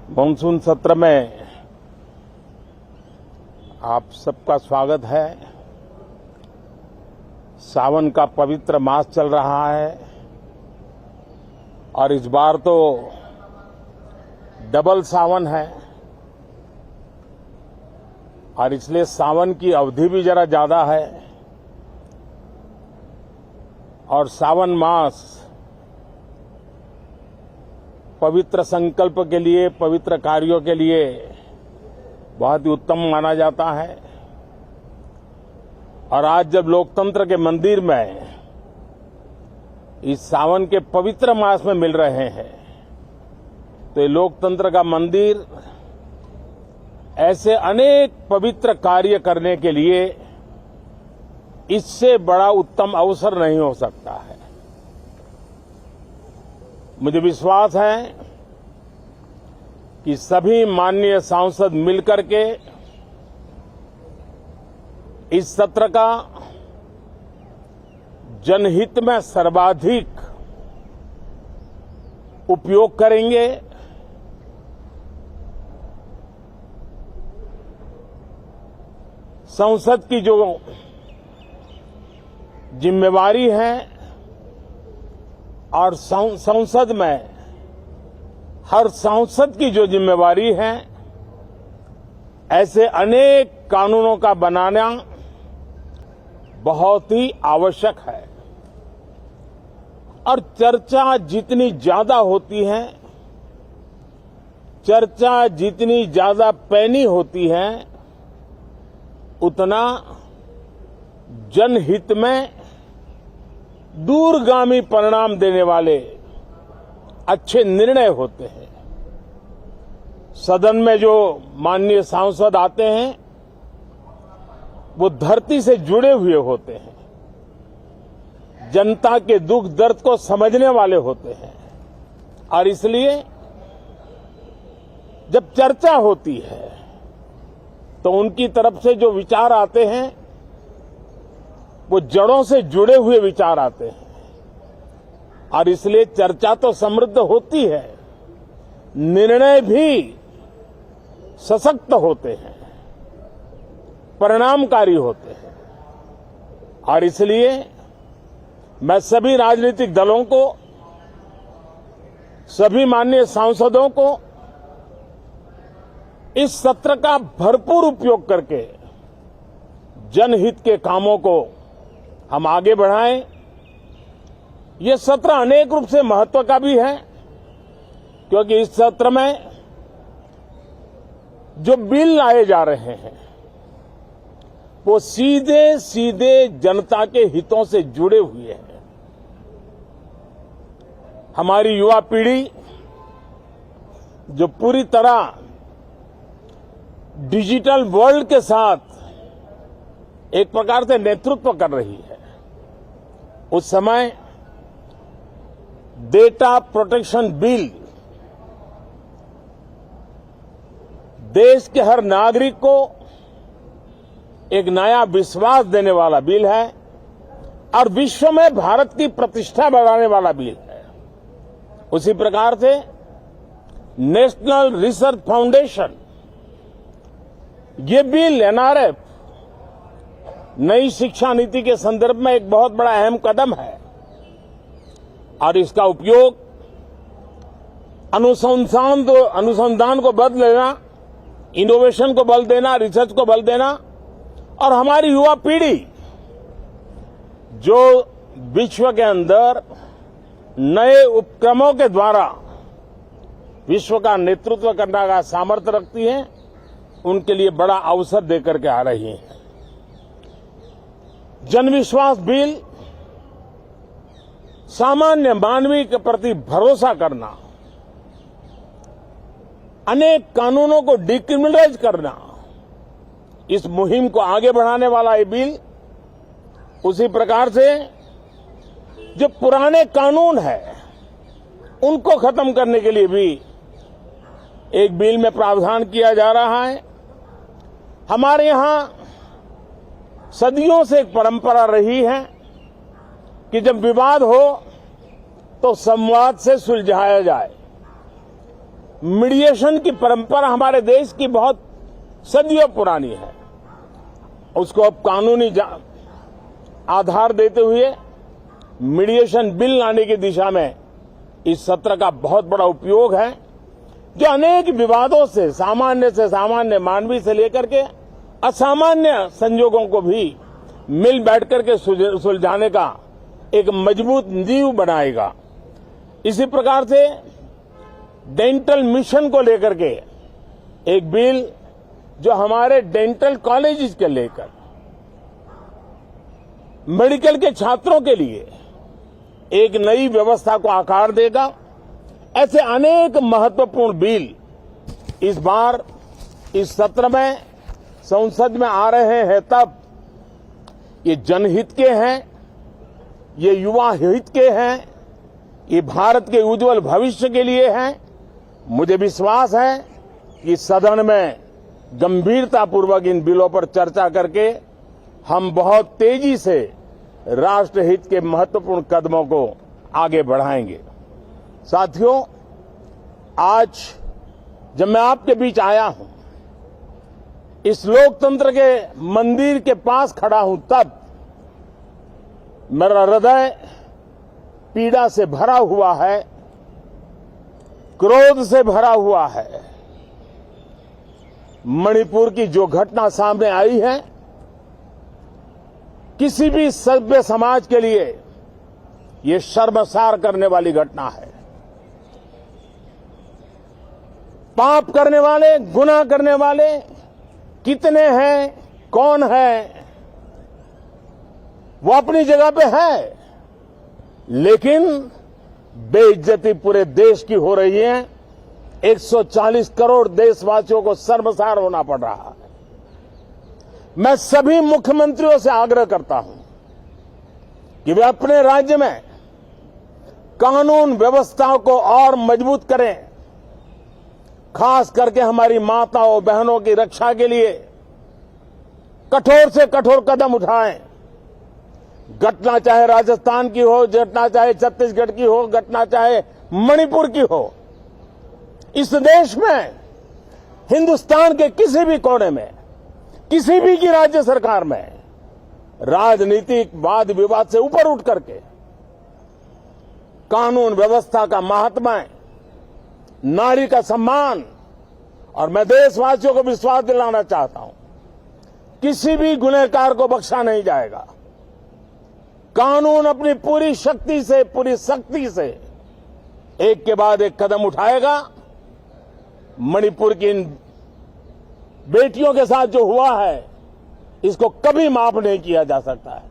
Monsoon सत्र में आप सबका स्वागत है। सावन का पवित्र मास चल रहा है और इस बार तो डबल सावन है और इसलिए सावन की अवधि भी जरा ज्यादा है और सावन मास पवित्र संकल्प के लिए, पवित्र कार्यों के लिए बहुत ही उत्तम माना जाता है। और आज जब लोकतंत्र के मंदिर में इस सावन के पवित्र मास में मिल रहे हैं तो ये लोकतंत्र का मंदिर ऐसे अनेक पवित्र कार्य करने के लिए इससे बड़ा उत्तम अवसर नहीं हो सकता है। मुझे विश्वास है कि सभी माननीय सांसद मिलकर के इस सत्र का जनहित में सर्वाधिक उपयोग करेंगे। संसद की जो जिम्मेवारी है और संसद में हर सांसद की जो जिम्मेवारी है, ऐसे अनेक कानूनों का बनाना बहुत ही आवश्यक है। और चर्चा जितनी ज्यादा होती है, चर्चा जितनी ज्यादा पैनी होती है, उतना जनहित में दूरगामी परिणाम देने वाले अच्छे निर्णय होते हैं। सदन में जो माननीय सांसद आते हैं वो धरती से जुड़े हुए होते हैं, जनता के दुख दर्द को समझने वाले होते हैं और इसलिए जब चर्चा होती है तो उनकी तरफ से जो विचार आते हैं वो जड़ों से जुड़े हुए विचार आते हैं और इसलिए चर्चा तो समृद्ध होती है, निर्णय भी सशक्त होते हैं, परिणामकारी होते हैं। और इसलिए मैं सभी राजनीतिक दलों को, सभी माननीय सांसदों को इस सत्र का भरपूर उपयोग करके जनहित के कामों को हम आगे बढ़ाएं। ये सत्र अनेक रूप से महत्व का भी है क्योंकि इस सत्र में जो बिल लाए जा रहे हैं वो सीधे सीधे जनता के हितों से जुड़े हुए हैं। हमारी युवा पीढ़ी जो पूरी तरह डिजिटल वर्ल्ड के साथ एक प्रकार से नेतृत्व कर रही है, उस समय डेटा प्रोटेक्शन बिल देश के हर नागरिक को एक नया विश्वास देने वाला बिल है और विश्व में भारत की प्रतिष्ठा बढ़ाने वाला बिल है। उसी प्रकार से नेशनल रिसर्च फाउंडेशन, ये बिल एनआरएफ नई शिक्षा नीति के संदर्भ में एक बहुत बड़ा अहम कदम है और इसका उपयोग अनुसंधान को बल देना, इनोवेशन को बल देना, रिसर्च को बल देना और हमारी युवा पीढ़ी जो विश्व के अंदर नए उपक्रमों के द्वारा विश्व का नेतृत्व करने का सामर्थ्य रखती है, उनके लिए बड़ा अवसर देकर के आ रही है। जनविश्वास बिल सामान्य मानवीय के प्रति भरोसा करना, अनेक कानूनों को डिक्रिमिनलाइज करना, इस मुहिम को आगे बढ़ाने वाला ये बिल, उसी प्रकार से जो पुराने कानून है उनको खत्म करने के लिए भी एक बिल में प्रावधान किया जा रहा है। हमारे यहां सदियों से एक परंपरा रही है कि जब विवाद हो तो संवाद से सुलझाया जाए। मीडिएशन की परंपरा हमारे देश की बहुत सदियों पुरानी है, उसको अब कानूनी आधार देते हुए मीडिएशन बिल लाने की दिशा में इस सत्र का बहुत बड़ा उपयोग है, जो अनेक विवादों से सामान्य मानवीय से लेकर के असामान्य संजोगों को भी मिल बैठ करके सुलझाने का एक मजबूत नींव बनाएगा। इसी प्रकार से डेंटल मिशन को लेकर के एक बिल जो हमारे डेंटल कॉलेजेस के लेकर मेडिकल के छात्रों के लिए एक नई व्यवस्था को आकार देगा। ऐसे अनेक महत्वपूर्ण बिल इस बार इस सत्र में संसद में आ रहे हैं, तब ये जनहित के हैं, ये युवा हित के हैं, ये भारत के उज्जवल भविष्य के लिए हैं। मुझे विश्वास है कि सदन में गंभीरतापूर्वक इन बिलों पर चर्चा करके हम बहुत तेजी से राष्ट्रहित के महत्वपूर्ण कदमों को आगे बढ़ाएंगे। साथियों, आज जब मैं आपके बीच आया हूं, इस लोकतंत्र के मंदिर के पास खड़ा हूं, तब मेरा हृदय पीड़ा से भरा हुआ है, क्रोध से भरा हुआ है। मणिपुर की जो घटना सामने आई है, किसी भी सभ्य समाज के लिए ये शर्मसार करने वाली घटना है। पाप करने वाले, गुनाह करने वाले कितने हैं, कौन है, वो अपनी जगह पे है, लेकिन बेइज्जती पूरे देश की हो रही है। 140 करोड़ देशवासियों को शर्मसार होना पड़ रहा है। मैं सभी मुख्यमंत्रियों से आग्रह करता हूं कि वे अपने राज्य में कानून व्यवस्थाओं को और मजबूत करें, खास करके हमारी माताओं बहनों की रक्षा के लिए कठोर से कठोर कदम उठाएं। घटना चाहे राजस्थान की हो, घटना चाहे छत्तीसगढ़ की हो, घटना चाहे मणिपुर की हो, इस देश में, हिंदुस्तान के किसी भी कोने में, किसी भी की राज्य सरकार में राजनीतिक वाद विवाद से ऊपर उठ करके कानून व्यवस्था का महात्म्य, नारी का सम्मान, और मैं देशवासियों को विश्वास दिलाना चाहता हूं, किसी भी गुनहगार को बख्शा नहीं जाएगा। कानून अपनी पूरी शक्ति से, पूरी सख्ती से एक के बाद एक कदम उठाएगा। मणिपुर की इन बेटियों के साथ जो हुआ है, इसको कभी माफ नहीं किया जा सकता है।